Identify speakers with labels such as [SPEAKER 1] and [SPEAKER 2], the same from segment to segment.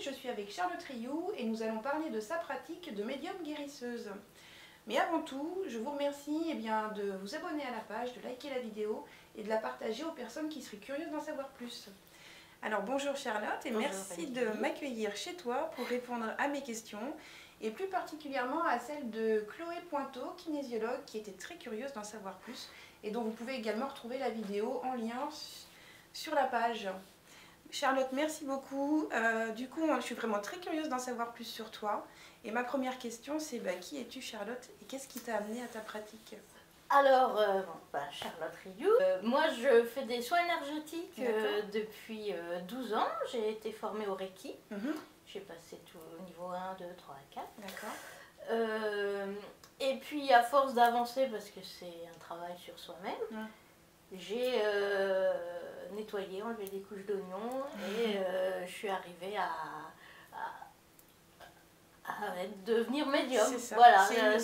[SPEAKER 1] je suis avec Charlotte Rioux et nous allons parler de sa pratique de médium guérisseuse. Mais avant tout, je vous remercie de vous abonner à la page, de liker la vidéo et de la partager aux personnes qui seraient curieuses d'en savoir plus. Alors bonjour Charlotte et merci de m'accueillir chez toi pour répondre à mes questions et plus particulièrement à celle de Chloé Pointeau, kinésiologue, qui était très curieuse d'en savoir plus et dont vous pouvez également retrouver la vidéo en lien sur la page. Charlotte, merci beaucoup. Du coup, je suis vraiment très curieuse d'en savoir plus sur toi. Et ma première question, c'est qui es-tu Charlotte et qu'est-ce qui t'a amené à ta pratique?
[SPEAKER 2] Alors, Charlotte Rioux, moi je fais des soins énergétiques depuis 12 ans. J'ai été formée au Reiki. J'ai passé tout au niveau 1, 2, 3 et 4.
[SPEAKER 1] D'accord.
[SPEAKER 2] Et puis à force d'avancer, parce que c'est un travail sur soi-même, j'ai nettoyé, enlevé des couches d'oignons et je suis arrivée à devenir médium.
[SPEAKER 1] Ça.
[SPEAKER 2] Voilà, ça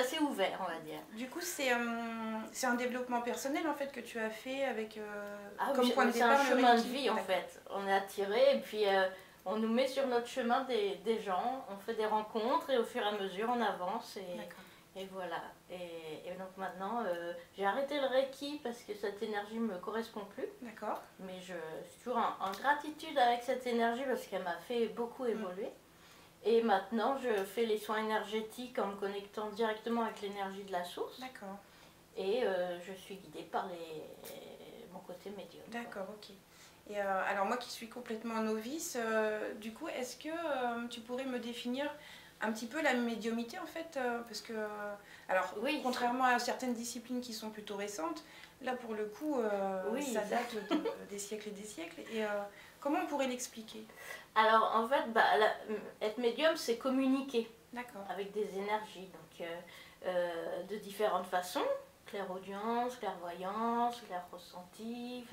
[SPEAKER 2] s'est ouvert, on va dire.
[SPEAKER 1] Du coup, c'est un développement personnel en fait que tu as fait avec
[SPEAKER 2] comme point de départ. C'est un chemin de vie en fait. On est attiré et puis on nous met sur notre chemin des gens, on fait des rencontres et au fur et à mesure on avance et voilà. Et donc maintenant, j'ai arrêté le Reiki parce que cette énergie ne me correspond plus.
[SPEAKER 1] D'accord.
[SPEAKER 2] Mais je suis toujours en gratitude avec cette énergie parce qu'elle m'a fait beaucoup évoluer. Et maintenant, je fais les soins énergétiques en me connectant directement avec l'énergie de la source.
[SPEAKER 1] D'accord.
[SPEAKER 2] Et je suis guidée par mon côté médium.
[SPEAKER 1] D'accord, ok. Et alors moi qui suis complètement novice, du coup, est-ce que tu pourrais me définir un petit peu la médiumité en fait, parce que, alors, oui, contrairement à certaines disciplines qui sont plutôt récentes, là pour le coup, ça date des siècles et des siècles. Et comment on pourrait l'expliquer?
[SPEAKER 2] Alors en fait, être médium, c'est communiquer avec des énergies, donc de différentes façons, clairaudience, clairvoyance, clair-ressenti,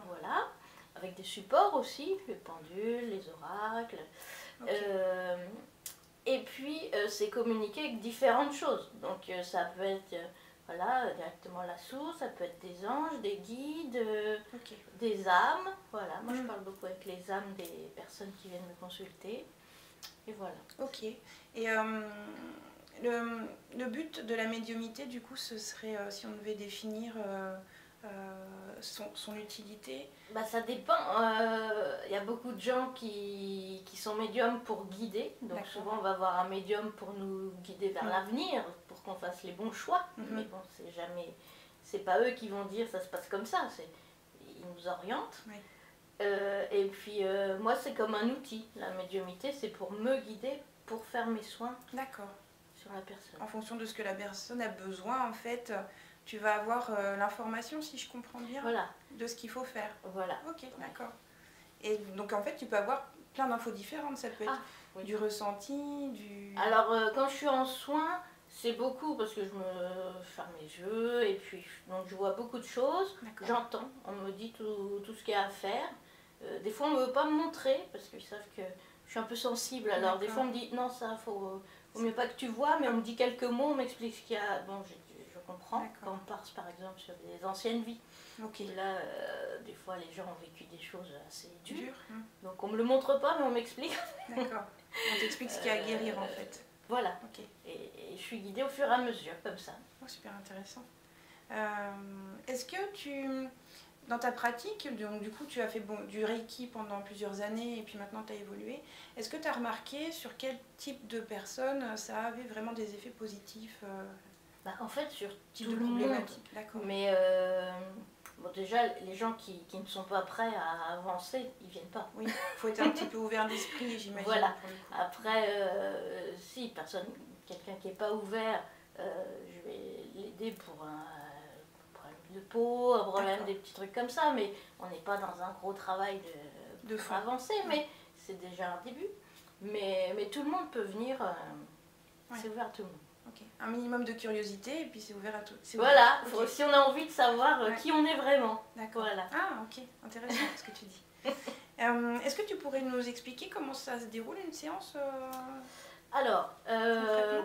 [SPEAKER 2] voilà, avec des supports aussi, le pendule, les oracles. Et puis c'est communiquer avec différentes choses, donc ça peut être voilà, directement la source, ça peut être des anges, des guides, des âmes, voilà, moi je parle beaucoup avec les âmes des personnes qui viennent me consulter, et voilà.
[SPEAKER 1] Ok, et le but de la médiumité du coup ce serait, si on devait définir son utilité?
[SPEAKER 2] Ça dépend, il y a beaucoup de gens qui sont médiums pour guider, donc souvent on va voir un médium pour nous guider vers l'avenir, pour qu'on fasse les bons choix, mais bon, c'est pas eux qui vont dire ça se passe comme ça, ils nous orientent. Et puis moi c'est comme un outil, la médiumité c'est pour me guider, pour faire mes soins sur la personne.
[SPEAKER 1] En fonction de ce que la personne a besoin en fait, tu vas avoir l'information, si je comprends bien, de ce qu'il faut faire.
[SPEAKER 2] Voilà.
[SPEAKER 1] Ok, d'accord. Et donc en fait tu peux avoir plein d'infos différentes, ça peut être du ressenti, du...
[SPEAKER 2] Alors quand je suis en soins, c'est beaucoup parce que je me ferme les yeux et puis donc je vois beaucoup de choses, j'entends, on me dit tout ce qu'il y a à faire. Des fois on ne veut pas me montrer parce qu'ils savent que je suis un peu sensible, alors des fois on me dit non ça faut mieux pas que tu vois, mais on me dit quelques mots, on m'explique ce qu'il y a, bon je comprends, quand on part par exemple sur des anciennes vies. Là, des fois les gens ont vécu des choses assez dures, donc on me le montre pas mais on m'explique.
[SPEAKER 1] D'accord, on t'explique ce qu'il y a à guérir en fait.
[SPEAKER 2] Voilà, et je suis guidée au fur et à mesure, comme ça.
[SPEAKER 1] Super intéressant. Est-ce que dans ta pratique, donc, du coup tu as fait du Reiki pendant plusieurs années et puis maintenant tu as évolué, est-ce que tu as remarqué sur quel type de personnes ça avait vraiment des effets positifs?
[SPEAKER 2] En fait sur tout le monde, mais bon, déjà les gens qui ne sont pas prêts à avancer, ils viennent pas.
[SPEAKER 1] Oui, il faut être un petit peu ouvert d'esprit, j'imagine.
[SPEAKER 2] Voilà, après si quelqu'un qui n'est pas ouvert, je vais l'aider pour un problème de peau, un problème, des petits trucs comme ça, mais on n'est pas dans un gros travail pour avancer, mais c'est déjà un début. Mais tout le monde peut venir, c'est ouvert à tout le monde.
[SPEAKER 1] Un minimum de curiosité et puis c'est ouvert à tout.
[SPEAKER 2] Voilà, si on a envie de savoir qui on est vraiment.
[SPEAKER 1] Voilà. Ah ok, intéressant ce que tu dis. Est-ce que tu pourrais nous expliquer comment ça se déroule une séance?
[SPEAKER 2] Alors,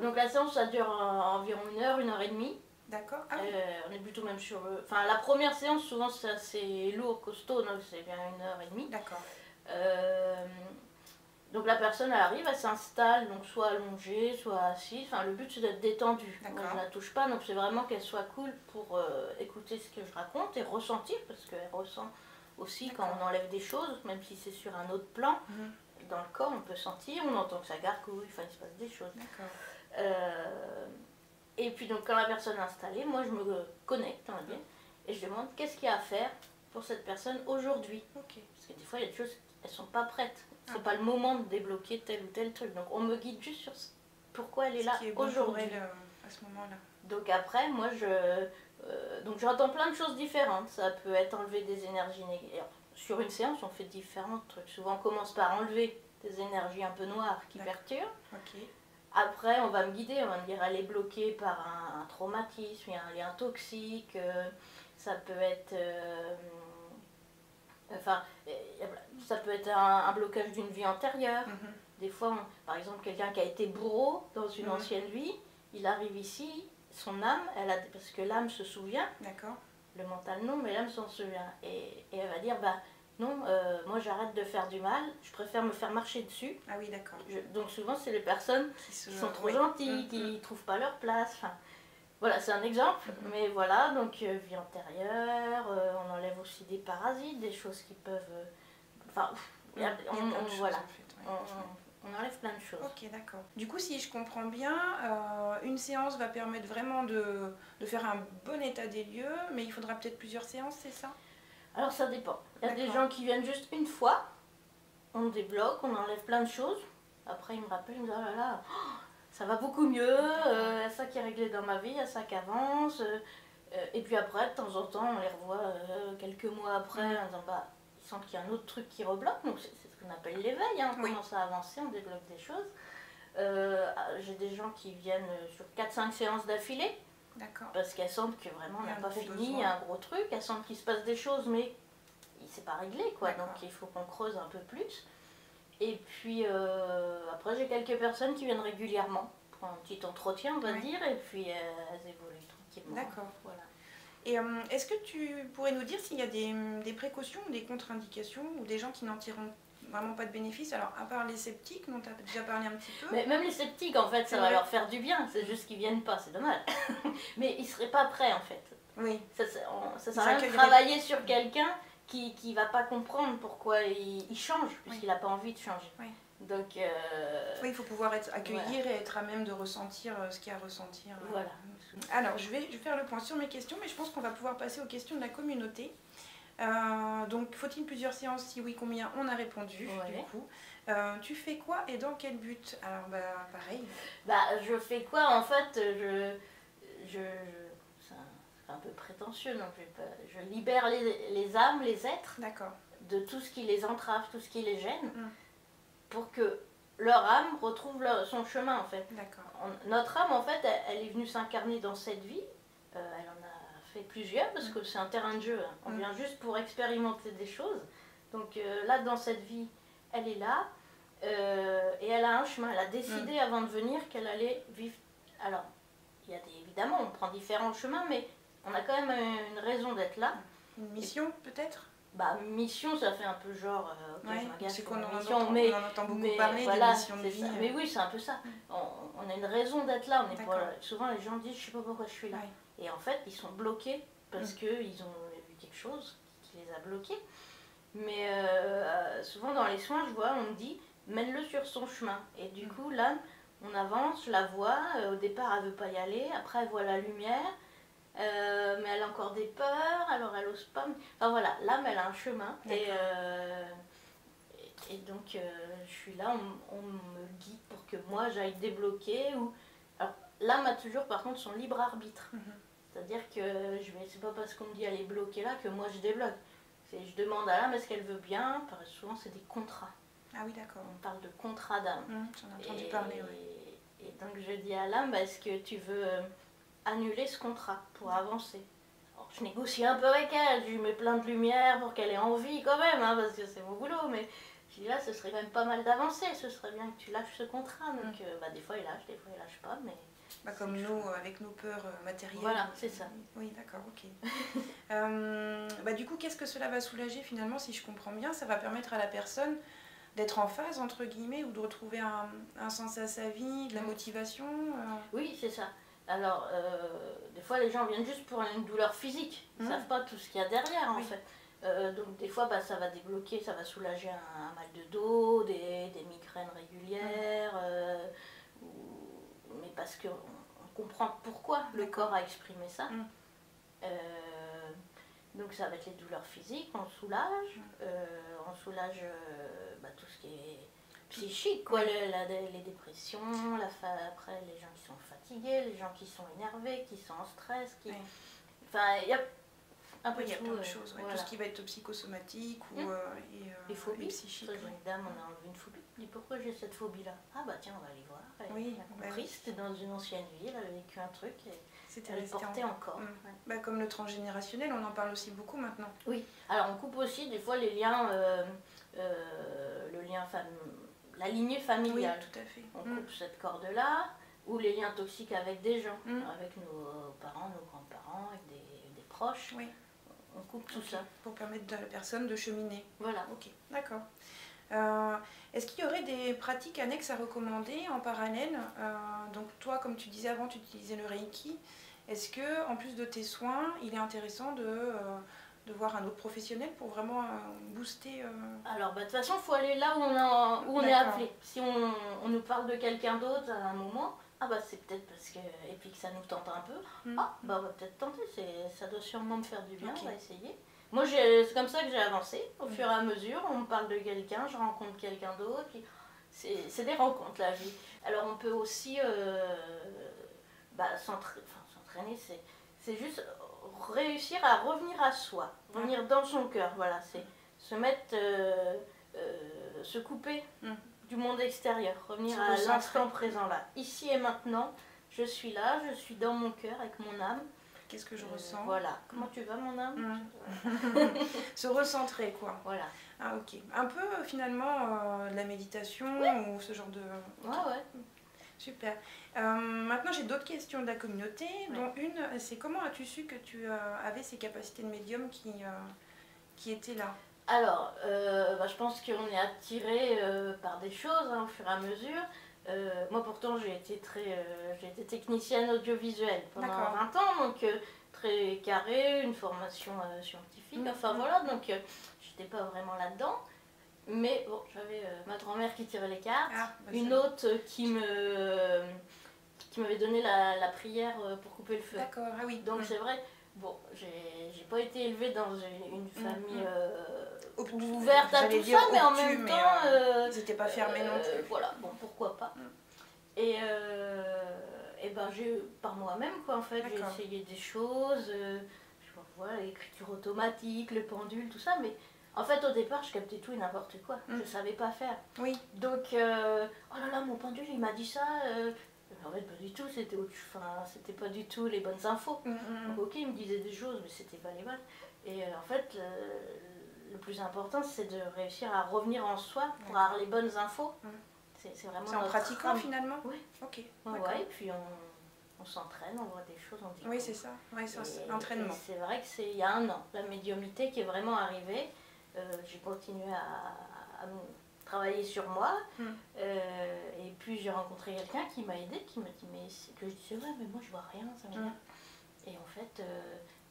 [SPEAKER 2] donc la séance ça dure environ 1 heure et demie.
[SPEAKER 1] D'accord.
[SPEAKER 2] On est plutôt même sur... Enfin la première séance souvent c'est assez lourd, costaud, donc c'est bien 1 heure et demie.
[SPEAKER 1] D'accord.
[SPEAKER 2] Donc la personne elle arrive, elle s'installe, donc soit allongée, soit assise. Enfin, le but c'est d'être détendue. Moi, je ne la touche pas, donc c'est vraiment qu'elle soit cool pour écouter ce que je raconte et ressentir, parce qu'elle ressent aussi quand on enlève des choses, même si c'est sur un autre plan. Dans le corps, on peut sentir, on entend que ça gargouille, enfin il se passe des choses. Et puis donc quand la personne est installée, moi je me connecte, on va dire, et je demande qu'est-ce qu'il y a à faire pour cette personne aujourd'hui. Parce que des fois il y a des choses, elles ne sont pas prêtes. C'est pas le moment de débloquer tel ou tel truc. Donc on me guide juste sur pourquoi elle est là aujourd'hui.
[SPEAKER 1] À ce moment-là.
[SPEAKER 2] Donc après, moi donc j'entends plein de choses différentes. Ça peut être enlever des énergies négatives. Sur une séance, on fait différents trucs. Souvent on commence par enlever des énergies un peu noires qui perturbent. Après, on va me guider, on va me dire elle est bloquée par un traumatisme, il y a un lien toxique, ça peut être ça peut être un blocage d'une vie antérieure. Des fois, par exemple, quelqu'un qui a été bourreau dans une ancienne vie, il arrive ici, son âme, parce que l'âme se souvient, le mental non, mais l'âme s'en souvient. Et elle va dire, bah non, moi j'arrête de faire du mal, je préfère me faire marcher dessus.
[SPEAKER 1] Ah oui, d'accord.
[SPEAKER 2] Donc souvent, c'est les personnes qui sont trop gentilles, qui ne trouvent pas leur place. Enfin, voilà, c'est un exemple, mais voilà, donc vie antérieure, on enlève aussi des parasites, des choses qui peuvent... on enlève plein de choses.
[SPEAKER 1] Ok, d'accord. Du coup, si je comprends bien, une séance va permettre vraiment de faire un bon état des lieux, mais il faudra peut-être plusieurs séances, c'est ça?
[SPEAKER 2] Alors ça dépend. Il y a des gens qui viennent juste une fois, on débloque, on enlève plein de choses. Après, ils me rappellent, ils me disent, oh là là, ça va beaucoup mieux, ça qui est réglé dans ma vie, il y a ça qui avance. Et puis après, de temps en temps, on les revoit quelques mois après, en disant, bah, ils sentent qu'il y a un autre truc qui rebloque. Donc c'est ce qu'on appelle l'éveil, hein. On commence à avancer, on développe des choses. J'ai des gens qui viennent sur 4-5 séances d'affilée. Parce qu'elles sentent que vraiment on n'a pas fini, il y a un gros truc, elles sentent qu'il se passe des choses, mais c'est pas réglé, quoi. Donc il faut qu'on creuse un peu plus. Et puis après, j'ai quelques personnes qui viennent régulièrement pour un petit entretien, on va dire, et puis elles évoluent tranquillement.
[SPEAKER 1] D'accord.
[SPEAKER 2] Voilà.
[SPEAKER 1] Et est-ce que tu pourrais nous dire s'il y a des précautions ou des contre-indications ou des gens qui n'en tireront vraiment pas de bénéfice? Alors, à part les sceptiques, dont tu as déjà parlé un petit peu.
[SPEAKER 2] Mais même les sceptiques, en fait, ça va leur faire du bien, c'est juste qu'ils viennent pas, c'est dommage. Mais ils seraient pas prêts, en fait.
[SPEAKER 1] Oui.
[SPEAKER 2] Ça sert à rien de travailler sur quelqu'un qui ne va pas comprendre pourquoi il change, puisqu'il n'a pas envie de changer. Donc,
[SPEAKER 1] oui, il faut pouvoir accueillir et être à même de ressentir ce qu'il y a à ressentir.
[SPEAKER 2] Voilà.
[SPEAKER 1] Alors, je vais faire le point sur mes questions, mais je pense qu'on va pouvoir passer aux questions de la communauté. Donc, faut-il plusieurs séances? Si oui, combien? On a répondu, du coup. Tu fais quoi et dans quel but? Alors, pareil.
[SPEAKER 2] Je fais quoi? En fait, c'est un peu prétentieux, donc je libère les âmes, les êtres, de tout ce qui les entrave, tout ce qui les gêne, pour que leur âme retrouve son chemin, en fait. Notre âme, en fait, elle est venue s'incarner dans cette vie. Elle en a fait plusieurs, parce que c'est un terrain de jeu. Hein. On vient juste pour expérimenter des choses. Donc là, dans cette vie, elle est là. Et elle a un chemin. Elle a décidé avant de venir qu'elle allait vivre. Alors, évidemment, on prend différents chemins, mais on a quand même une raison d'être là.
[SPEAKER 1] Une mission, peut-être?
[SPEAKER 2] Mission, ça fait un peu genre,
[SPEAKER 1] c'est qu'on en entend beaucoup parler, voilà, des missions de vie.
[SPEAKER 2] Mais oui, c'est un peu ça. On a une raison d'être là. Souvent, les gens disent, je sais pas pourquoi je suis là. Et en fait, ils sont bloqués parce qu'ils ont vu quelque chose qui les a bloqués. Mais souvent, dans les soins, je vois, on me dit, mène-le sur son chemin. Et du coup, là, on avance, je la vois. Au départ, elle veut pas y aller. Après, elle voit la lumière. Mais elle a encore des peurs, alors elle n'ose pas. Enfin voilà, l'âme elle a un chemin et donc je suis là, on me guide pour que moi j'aille débloquer. Alors l'âme a toujours par contre son libre arbitre, c'est-à-dire que c'est pas parce qu'on me dit elle est bloquée là que moi je débloque. Je demande à l'âme est-ce qu'elle veut bien, souvent c'est des contrats.
[SPEAKER 1] Ah oui, d'accord.
[SPEAKER 2] On parle de contrat d'âme.
[SPEAKER 1] J'en ai entendu parler,
[SPEAKER 2] et donc je dis à l'âme, est-ce que tu veux annuler ce contrat pour avancer? Alors, je négocie un peu avec elle, je lui mets plein de lumière pour qu'elle ait envie quand même, hein, parce que c'est mon boulot, mais Je dis là, ce serait quand même pas mal d'avancer, ce serait bien que tu lâches ce contrat. Donc des fois il lâche, des fois il lâche pas, mais...
[SPEAKER 1] comme nous, avec nos peurs matérielles.
[SPEAKER 2] Voilà, c'est ça.
[SPEAKER 1] Oui, d'accord, ok. Du coup, qu'est-ce que cela va soulager finalement, si je comprends bien? Ça va permettre à la personne d'être en phase, entre guillemets, ou de retrouver un sens à sa vie, de la motivation
[SPEAKER 2] Oui, c'est ça. Alors, des fois, les gens viennent juste pour une douleur physique. Ils ne savent pas tout ce qu'il y a derrière, en fait. Donc, des fois, ça va débloquer, ça va soulager un mal de dos, des migraines régulières, mais parce qu'on comprend pourquoi le corps a exprimé ça. Donc, ça va être les douleurs physiques, on soulage, tout ce qui est psychique, quoi, les dépressions, après les gens qui sont fatigués, les gens qui sont énervés, qui sont en stress, enfin il y a un peu
[SPEAKER 1] il y a plein de choses,
[SPEAKER 2] voilà.
[SPEAKER 1] Tout ce qui va être psychosomatique
[SPEAKER 2] et phobie,
[SPEAKER 1] psychique.
[SPEAKER 2] Une dame, on a enlevé une phobie, elle dit pourquoi j'ai cette phobie là? Ah bah tiens, on va aller voir, elle a compris, c'était dans une ancienne vie, elle avait vécu un truc et elle portait encore.
[SPEAKER 1] Comme le transgénérationnel, on en parle aussi beaucoup maintenant.
[SPEAKER 2] Oui, alors on coupe aussi des fois les liens, le lien la lignée familiale.
[SPEAKER 1] Oui, tout à fait.
[SPEAKER 2] On coupe cette corde-là, ou les liens toxiques avec des gens, avec nos parents, nos grands-parents, avec des proches.
[SPEAKER 1] Oui.
[SPEAKER 2] On coupe tout ça.
[SPEAKER 1] Pour permettre à la personne de cheminer.
[SPEAKER 2] Voilà.
[SPEAKER 1] Ok, d'accord. Est-ce qu'il y aurait des pratiques annexes à recommander en parallèle? Donc toi, comme tu disais avant, tu utilisais le Reiki. Est-ce que, en plus de tes soins, il est intéressant de voir un autre professionnel pour vraiment booster
[SPEAKER 2] Alors, de toute façon, il faut aller là où on est appelé. Si on nous parle de quelqu'un d'autre à un moment, c'est peut-être parce que... Et puis que ça nous tente un peu. On va peut-être tenter, ça doit sûrement me faire du bien, on va essayer. Moi, c'est comme ça que j'ai avancé. Au fur et à mesure, on me parle de quelqu'un, je rencontre quelqu'un d'autre. C'est des rencontres, la vie. Alors, on peut aussi s'entraîner, c'est juste réussir à revenir à soi, revenir dans son cœur, voilà, c'est se mettre, se couper du monde extérieur, revenir à l'instant présent là, ici et maintenant, je suis là, je suis dans mon cœur avec mon âme.
[SPEAKER 1] Qu'est-ce que je ressens?
[SPEAKER 2] Voilà, comment tu vas mon âme?
[SPEAKER 1] Se recentrer quoi.
[SPEAKER 2] Voilà.
[SPEAKER 1] Ah ok, un peu finalement de la méditation ou ce genre de...
[SPEAKER 2] Ouais.
[SPEAKER 1] Super. Maintenant, j'ai d'autres questions de la communauté, dont une, c'est comment as-tu su que tu avais ces capacités de médium qui étaient là?
[SPEAKER 2] Alors, je pense qu'on est attiré par des choses au fur et à mesure. Moi, pourtant, j'ai été technicienne audiovisuelle pendant 20 ans, donc très carré, une formation scientifique, voilà, donc j'étais pas vraiment là-dedans. Mais bon, j'avais ma grand-mère qui tirait les cartes, une autre qui m'avait donné la prière pour couper le feu.
[SPEAKER 1] D'accord, ah oui.
[SPEAKER 2] Donc c'est vrai, bon, j'ai pas été élevée dans une famille ouverte à tout ça, mais en même temps...
[SPEAKER 1] ils n'étaient pas fermés non plus.
[SPEAKER 2] Voilà, bon, pourquoi pas. Et j'ai par moi-même, quoi, en fait, j'ai essayé des choses, l'écriture automatique, le pendule, tout ça, mais... En fait, au départ, je captais tout et n'importe quoi. Je savais pas faire.
[SPEAKER 1] Oui.
[SPEAKER 2] Donc, oh là là, mon pendule, il m'a dit ça. En fait, pas du tout. C'était pas du tout les bonnes infos. Donc, ok, il me disait des choses, mais c'était pas les bonnes. Et en fait, le plus important, c'est de réussir à revenir en soi pour avoir les bonnes infos. C'est vraiment.
[SPEAKER 1] C'est en pratiquant finalement.
[SPEAKER 2] Oui.
[SPEAKER 1] Ok.
[SPEAKER 2] Et puis on s'entraîne, on voit des choses, on dit.
[SPEAKER 1] Oui, c'est ça. Oui, c'est l'entraînement.
[SPEAKER 2] C'est vrai que il y a 1 an, la médiumnité qui est vraiment arrivée. J'ai continué à travailler sur moi et puis j'ai rencontré quelqu'un qui m'a aidé, qui m'a dit que je disais mais moi je vois rien, ça m'énerve. Et en fait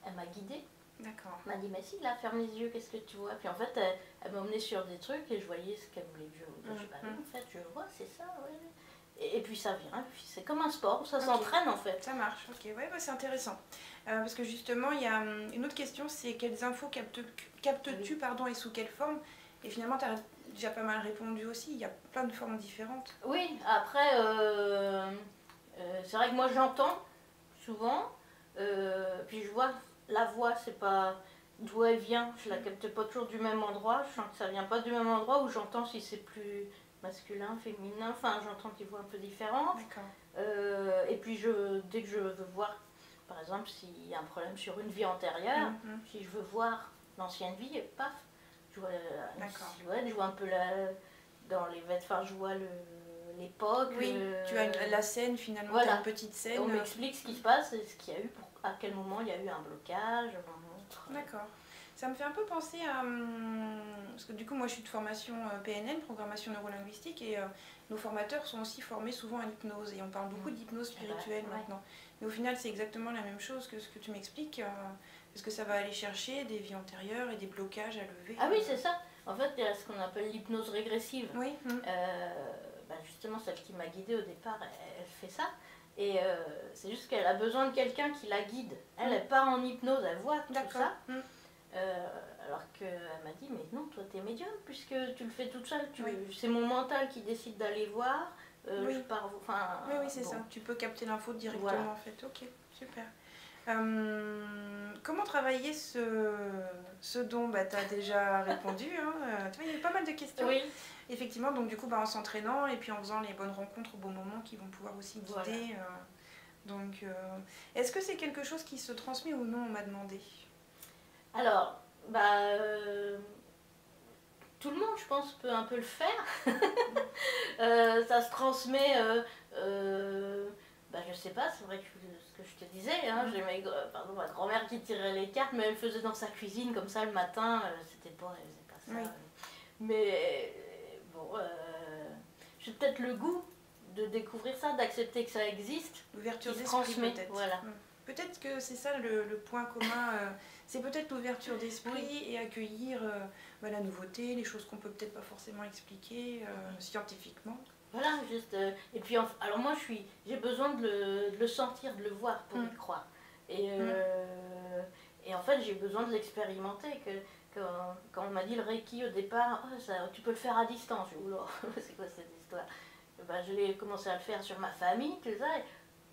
[SPEAKER 2] elle m'a guidée.
[SPEAKER 1] D'accord.
[SPEAKER 2] Elle m'a dit mais si là ferme les yeux, qu'est-ce que tu vois? Puis en fait elle m'a emmenée sur des trucs et je voyais ce qu'elle voulait que je en fait je vois, c'est ça, et puis ça vient, c'est comme un sport, ça s'entraîne en fait.
[SPEAKER 1] Ça marche, ok, c'est intéressant. Parce que justement, il y a une autre question, c'est quelles infos captes-tu et sous quelle forme? Et finalement, tu as déjà pas mal répondu aussi, il y a plein de formes différentes.
[SPEAKER 2] Oui, après, c'est vrai que moi j'entends souvent, puis je vois la voix, c'est pas d'où elle vient, je la capte pas toujours du même endroit, je sens que ça vient pas du même endroit, où j'entends si c'est plus masculin, féminin, enfin j'entends des voix un peu différentes. Et puis dès que je veux voir, par exemple s'il y a un problème sur une vie antérieure, si je veux voir l'ancienne vie, paf, Je vois une
[SPEAKER 1] D'accord.
[SPEAKER 2] silhouette, je vois un peu dans les vêtements, enfin je vois l'époque.
[SPEAKER 1] Oui, tu as la scène finalement,
[SPEAKER 2] Voilà.
[SPEAKER 1] tu as une petite scène.
[SPEAKER 2] On m'explique ce qui se passe et ce qu'il y a eu, à quel moment il y a eu un blocage, on montre.
[SPEAKER 1] D'accord. Ça me fait un peu penser à... Parce que du coup, moi je suis de formation PNL, programmation neurolinguistique, et nos formateurs sont aussi formés souvent à l'hypnose, et on parle beaucoup d'hypnose spirituelle maintenant. Mais au final, c'est exactement la même chose que ce que tu m'expliques, parce que ça va aller chercher des vies antérieures et des blocages à lever.
[SPEAKER 2] Ah oui, c'est ça. En fait, il y a ce qu'on appelle l'hypnose régressive.
[SPEAKER 1] Oui.
[SPEAKER 2] Justement, celle qui m'a guidée au départ, elle fait ça. Et c'est juste qu'elle a besoin de quelqu'un qui la guide. Elle part en hypnose, elle voit tout ça. Alors qu'elle m'a dit, mais non, toi t'es médium, puisque tu le fais toute seule. C'est mon mental qui décide d'aller voir.
[SPEAKER 1] Oui.
[SPEAKER 2] Je pars, enfin,
[SPEAKER 1] oui, c'est ça. Tu peux capter l'info directement en fait. Ok, super. Comment travailler ce don? Tu as déjà répondu. Hein. Tu vois, il y a eu pas mal de questions.
[SPEAKER 2] Oui.
[SPEAKER 1] Effectivement, donc du coup, en s'entraînant et puis en faisant les bonnes rencontres au bon moment qui vont pouvoir aussi guider. Donc, est-ce que c'est quelque chose qui se transmet ou non? On m'a demandé.
[SPEAKER 2] Alors, tout le monde, je pense, peut un peu le faire. Ça se transmet, je sais pas, c'est vrai que ce que je te disais, hein, j'ai ma grand-mère qui tirait les cartes, mais elle le faisait dans sa cuisine, comme ça, le matin, c'était pas, elle faisait pas ça. Mais bon, j'ai peut-être le goût de découvrir ça, d'accepter que ça existe.
[SPEAKER 1] L'ouverture d'esprit, peut-être.
[SPEAKER 2] Voilà.
[SPEAKER 1] Peut-être que c'est ça le point commun, c'est peut-être l'ouverture d'esprit et accueillir la nouveauté, les choses qu'on peut peut-être pas forcément expliquer scientifiquement.
[SPEAKER 2] Voilà, juste. Et puis, alors moi, j'ai besoin de le sentir, de le voir pour y croire. Et en fait, j'ai besoin de l'expérimenter. Quand on m'a dit le Reiki au départ, tu peux le faire à distance. J'ai dit, oula, c'est quoi cette histoire? Je l'ai commencé à le faire sur ma famille, tout ça. Et,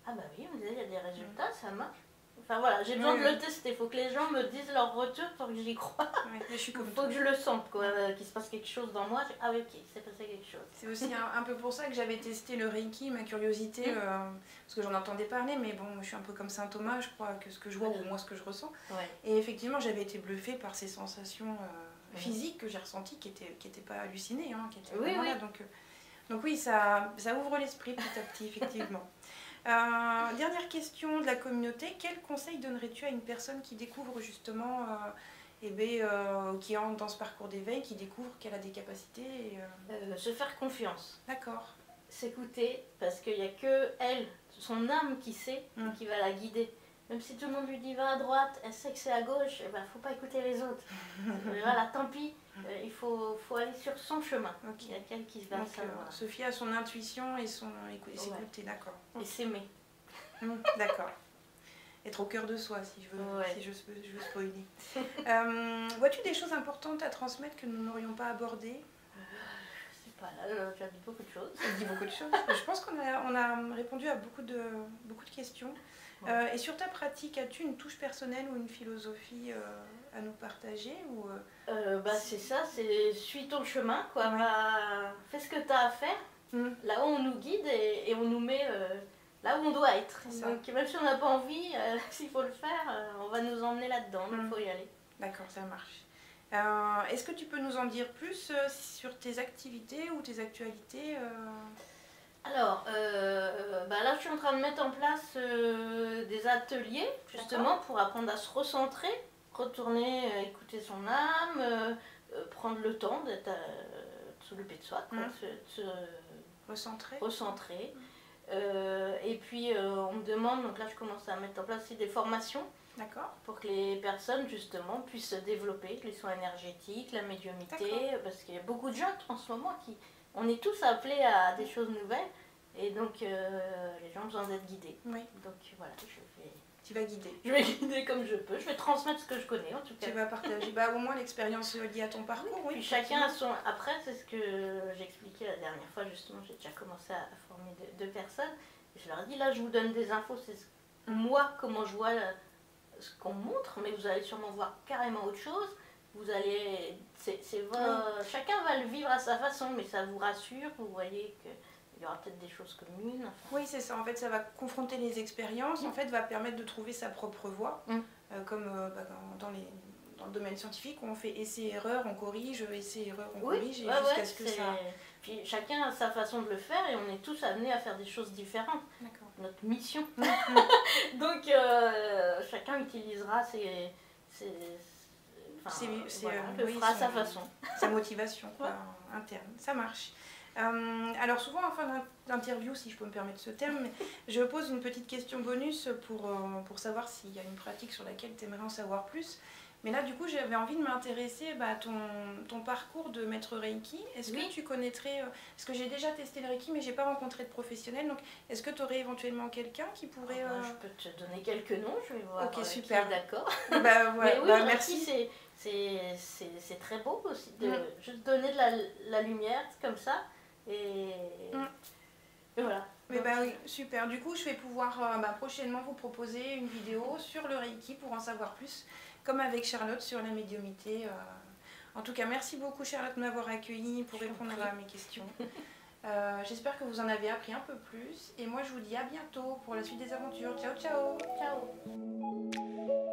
[SPEAKER 2] ah bah oui, il y a des résultats, ça marche. Enfin voilà, j'ai besoin de le tester. Il faut que les gens me disent leur retour pour que j'y croie. Il faut que je le sente, qu'il se passe quelque chose dans moi. Ah oui, ok, il s'est passé quelque chose.
[SPEAKER 1] C'est aussi un peu pour ça que j'avais testé le Reiki, ma curiosité, parce que j'en entendais parler, mais bon, je suis un peu comme Saint Thomas, je crois, que ce que je vois ou moi ce que je ressens. Et effectivement, j'avais été bluffée par ces sensations physiques que j'ai ressenties, qui étaient pas hallucinées, hein, qui étaient vraiment là. Donc oui, ça ouvre l'esprit petit à petit, effectivement. Dernière question de la communauté, quel conseil donnerais-tu à une personne qui découvre justement, qui entre dans ce parcours d'éveil, qui découvre qu'elle a des capacités
[SPEAKER 2] Se faire confiance.
[SPEAKER 1] D'accord.
[SPEAKER 2] S'écouter, parce qu'il n'y a que elle, son âme qui sait, qui va la guider. Même si tout le monde lui dit va à droite, elle sait que c'est à gauche, il ne faut pas écouter les autres. Voilà, tant pis, il faut aller sur son chemin. Il y a qu'elle qui va savoir.
[SPEAKER 1] Se fier à son intuition et s'écouter, d'accord.
[SPEAKER 2] Et s'aimer.
[SPEAKER 1] D'accord. Être au cœur de soi, si je veux spoiler. Vois-tu des choses importantes à transmettre que nous n'aurions pas abordées?
[SPEAKER 2] Je sais pas, là, tu as dit beaucoup de choses.
[SPEAKER 1] Tu dit beaucoup de choses. Je pense qu'on a répondu à beaucoup de questions. Et sur ta pratique, as-tu une touche personnelle ou une philosophie à nous partager ou,
[SPEAKER 2] c'est ça, c'est suis ton chemin, quoi. Fais ce que tu as à faire. Là où on nous guide et on nous met là où on doit être. Donc même si on n'a pas envie, s'il faut le faire, on va nous emmener là-dedans, donc il faut y aller. D'accord,
[SPEAKER 1] ça marche. Est-ce que tu peux nous en dire plus sur tes activités ou tes actualités
[SPEAKER 2] Alors, là je suis en train de mettre en place des ateliers, justement, pour apprendre à se recentrer, retourner écouter son âme, prendre le temps d'être s'occuper de soi, se recentrer. Et puis on me demande, donc là je commence à mettre en place aussi des formations. D'accord. Pour que les personnes justement puissent se développer, les soins énergétiques, la médiumnité, parce qu'il y a beaucoup de gens en ce moment on est tous appelés à des choses nouvelles et donc les gens ont besoin d'être guidés. Oui. Donc voilà,
[SPEAKER 1] tu vas guider.
[SPEAKER 2] Je vais guider comme je peux, je vais transmettre ce que je connais en tout cas.
[SPEAKER 1] Tu vas partager au moins l'expérience liée à ton parcours.
[SPEAKER 2] Oui, puis chacun a son... Après, c'est ce que j'expliquais la dernière fois justement, j'ai déjà commencé à former deux personnes. Et je leur ai dit, là je vous donne des infos, c'est moi comment je vois ce qu'on montre, mais vous allez sûrement voir carrément autre chose. Vous allez... Chacun va le vivre à sa façon, mais ça vous rassure, vous voyez que... Il y aura peut-être des choses communes. Enfin.
[SPEAKER 1] Oui, c'est ça. En fait, ça va confronter les expériences, en fait, va permettre de trouver sa propre voie, comme dans dans le domaine scientifique où on fait essai-erreur, on corrige, essai-erreur, on
[SPEAKER 2] Oui,
[SPEAKER 1] corrige, et
[SPEAKER 2] ouais,
[SPEAKER 1] jusqu'à
[SPEAKER 2] ouais,
[SPEAKER 1] ce que ça...
[SPEAKER 2] Puis chacun a sa façon de le faire et on est tous amenés à faire des choses différentes.
[SPEAKER 1] D'accord.
[SPEAKER 2] Notre mission. Donc chacun utilisera le fera à sa façon.
[SPEAKER 1] Sa motivation quoi, interne. Ça marche. Alors souvent en fin d'interview, si je peux me permettre ce terme, mais je pose une petite question bonus pour savoir s'il y a une pratique sur laquelle tu aimerais en savoir plus. Mais là du coup j'avais envie de m'intéresser à ton parcours de maître Reiki. Est-ce que tu connaîtrais, parce que j'ai déjà testé le Reiki mais j'ai pas rencontré de professionnel, donc est-ce que tu aurais éventuellement quelqu'un qui pourrait...
[SPEAKER 2] Je peux te donner quelques noms, je vais voir.
[SPEAKER 1] Ok, super.
[SPEAKER 2] D'accord.
[SPEAKER 1] Bah, ouais,
[SPEAKER 2] oui,
[SPEAKER 1] merci.
[SPEAKER 2] C'est très beau aussi de juste donner de la lumière comme ça. Et voilà.
[SPEAKER 1] Mais oui, super. Du coup, je vais pouvoir prochainement vous proposer une vidéo sur le Reiki pour en savoir plus, comme avec Charlotte sur la médiumnité. En tout cas, merci beaucoup Charlotte de m'avoir accueillie pour répondre à mes questions. J'espère que vous en avez appris un peu plus. Et moi, je vous dis à bientôt pour la suite des aventures. Ciao, ciao.
[SPEAKER 2] Ciao.